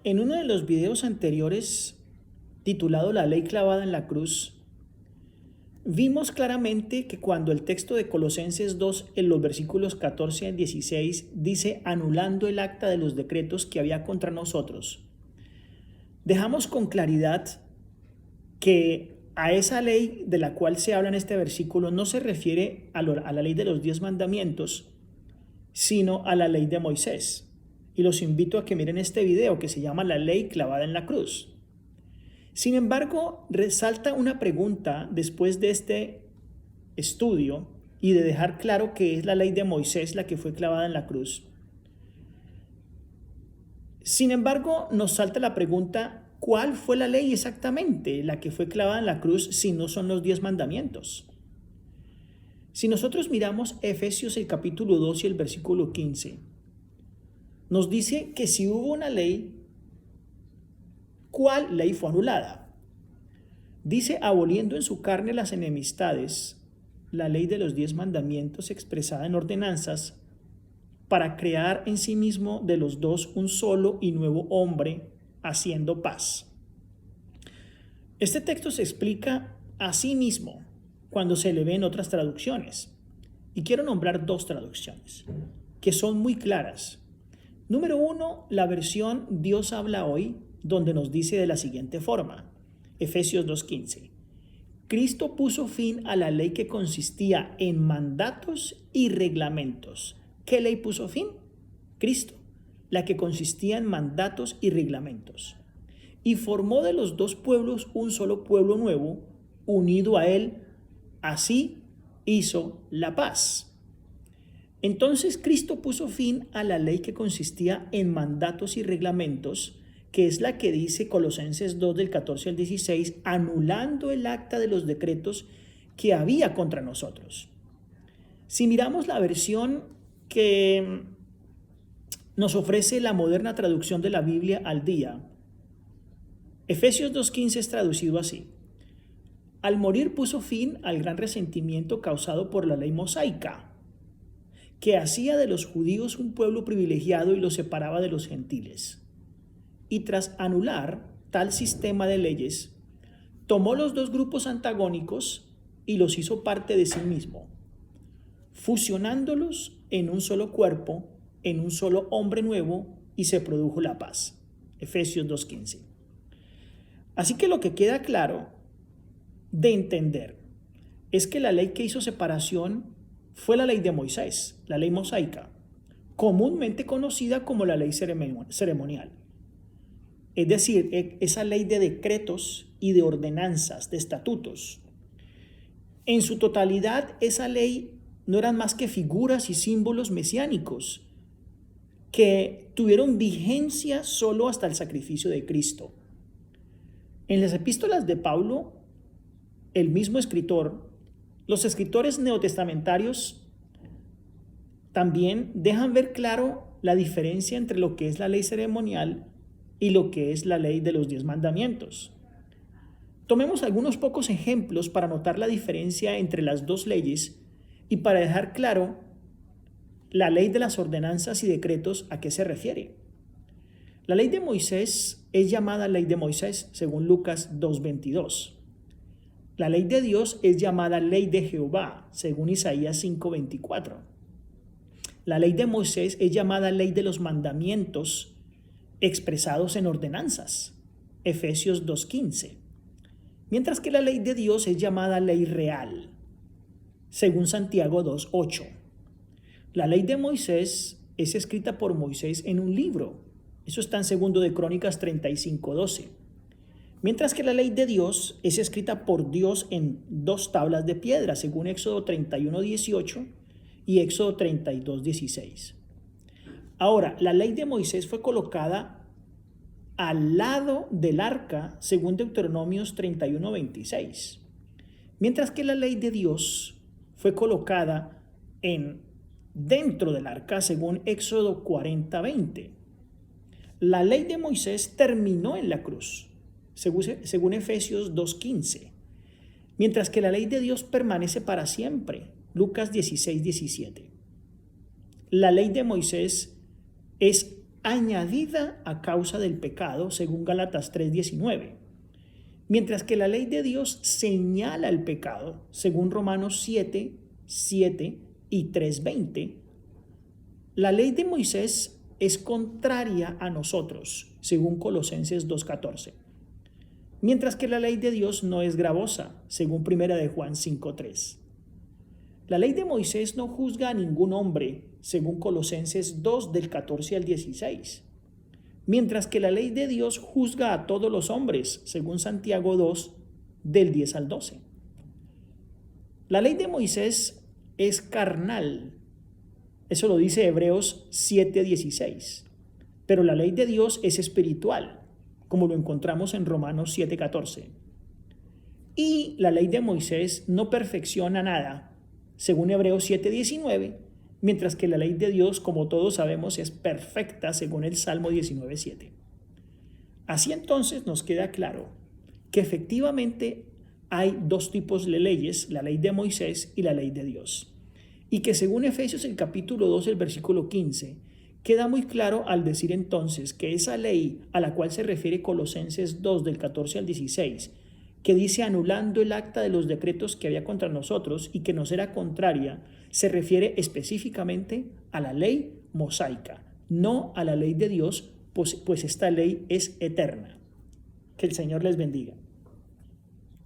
En uno de los videos anteriores, titulado La ley clavada en la cruz, vimos claramente que cuando el texto de Colosenses 2, en los versículos 14 al 16, dice anulando el acta de los decretos que había contra nosotros, dejamos con claridad que a esa ley de la cual se habla en este versículo no se refiere a la ley de los 10 mandamientos, sino a la ley de Moisés. Y los invito a que miren este video que se llama La ley clavada en la cruz. Sin embargo, resalta una pregunta después de este estudio y de dejar claro que es la ley de Moisés la que fue clavada en la cruz. Sin embargo, nos salta la pregunta, ¿cuál fue la ley exactamente la que fue clavada en la cruz si no son los 10 mandamientos? Si nosotros miramos Efesios el capítulo 2 y el versículo 15, nos dice que si hubo una ley, ¿cuál ley fue anulada? Dice, aboliendo en su carne las enemistades, la ley de los 10 mandamientos expresada en ordenanzas, para crear en sí mismo de los dos un solo y nuevo hombre, haciendo paz. Este texto se explica a sí mismo cuando se le ve en otras traducciones. Y quiero nombrar dos traducciones que son muy claras. Número 1, la versión Dios habla hoy, donde nos dice de la siguiente forma, Efesios 2:15. Cristo puso fin a la ley que consistía en mandatos y reglamentos. ¿Qué ley puso fin? Cristo, la que consistía en mandatos y reglamentos. Y formó de los dos pueblos un solo pueblo nuevo, unido a él. Así hizo la paz. Entonces Cristo puso fin a la ley que consistía en mandatos y reglamentos, que es la que dice Colosenses 2 del 14 al 16, anulando el acta de los decretos que había contra nosotros. Si miramos la versión que nos ofrece la moderna traducción de la Biblia al día, Efesios 2:15 es traducido así. Al morir puso fin al gran resentimiento causado por la ley mosaica, que hacía de los judíos un pueblo privilegiado y los separaba de los gentiles. Y tras anular tal sistema de leyes, tomó los dos grupos antagónicos y los hizo parte de sí mismo, fusionándolos en un solo cuerpo, en un solo hombre nuevo, y se produjo la paz. Efesios 2:15. Así que lo que queda claro de entender es que la ley que hizo separación fue la ley de Moisés, la ley mosaica, comúnmente conocida como la ley ceremonial. Es decir, esa ley de decretos y de ordenanzas, de estatutos. En su totalidad, esa ley no eran más que figuras y símbolos mesiánicos que tuvieron vigencia solo hasta el sacrificio de Cristo. En las epístolas de Pablo, el mismo escritor, los escritores neotestamentarios también dejan ver claro la diferencia entre lo que es la ley ceremonial y lo que es la ley de los 10 mandamientos. Tomemos algunos pocos ejemplos para notar la diferencia entre las dos leyes y para dejar claro la ley de las ordenanzas y decretos a qué se refiere. La ley de Moisés es llamada ley de Moisés, según Lucas 2:22. La ley de Dios es llamada ley de Jehová, según Isaías 5:24. La ley de Moisés es llamada ley de los mandamientos expresados en ordenanzas, Efesios 2:15. Mientras que la ley de Dios es llamada ley real, según Santiago 2:8. La ley de Moisés es escrita por Moisés en un libro. Eso está en 2 de Crónicas 35:12. Mientras que la ley de Dios es escrita por Dios en 2 tablas de piedra, según Éxodo 31:18 y Éxodo 32:16. Ahora, la ley de Moisés fue colocada al lado del arca, según Deuteronomios 31:26. Mientras que la ley de Dios fue colocada dentro del arca, según Éxodo 40:20. La ley de Moisés terminó en la cruz, según Efesios 2:15, mientras que la ley de Dios permanece para siempre, Lucas 16:17. La ley de Moisés es añadida a causa del pecado, según Gálatas 3:19. Mientras que la ley de Dios señala el pecado, según Romanos 7:7 y 3:20, la ley de Moisés es contraria a nosotros, según Colosenses 2:14. Mientras que la ley de Dios no es gravosa, según 1 de Juan 5:3. La ley de Moisés no juzga a ningún hombre, según Colosenses 2 del 14 al 16. Mientras que la ley de Dios juzga a todos los hombres, según Santiago 2 del 10 al 12. La ley de Moisés es carnal. Eso lo dice Hebreos 7:16. Pero la ley de Dios es espiritual, como lo encontramos en Romanos 7:14. Y la ley de Moisés no perfecciona nada, según Hebreos 7:19, mientras que la ley de Dios, como todos sabemos, es perfecta, según el Salmo 19:7. Así entonces nos queda claro que efectivamente hay dos tipos de leyes, la ley de Moisés y la ley de Dios. Y que según Efesios el capítulo 2, el versículo 15, queda muy claro al decir entonces que esa ley a la cual se refiere Colosenses 2 del 14 al 16, que dice anulando el acta de los decretos que había contra nosotros y que nos era contraria, se refiere específicamente a la ley mosaica, no a la ley de Dios, pues esta ley es eterna. Que el Señor les bendiga.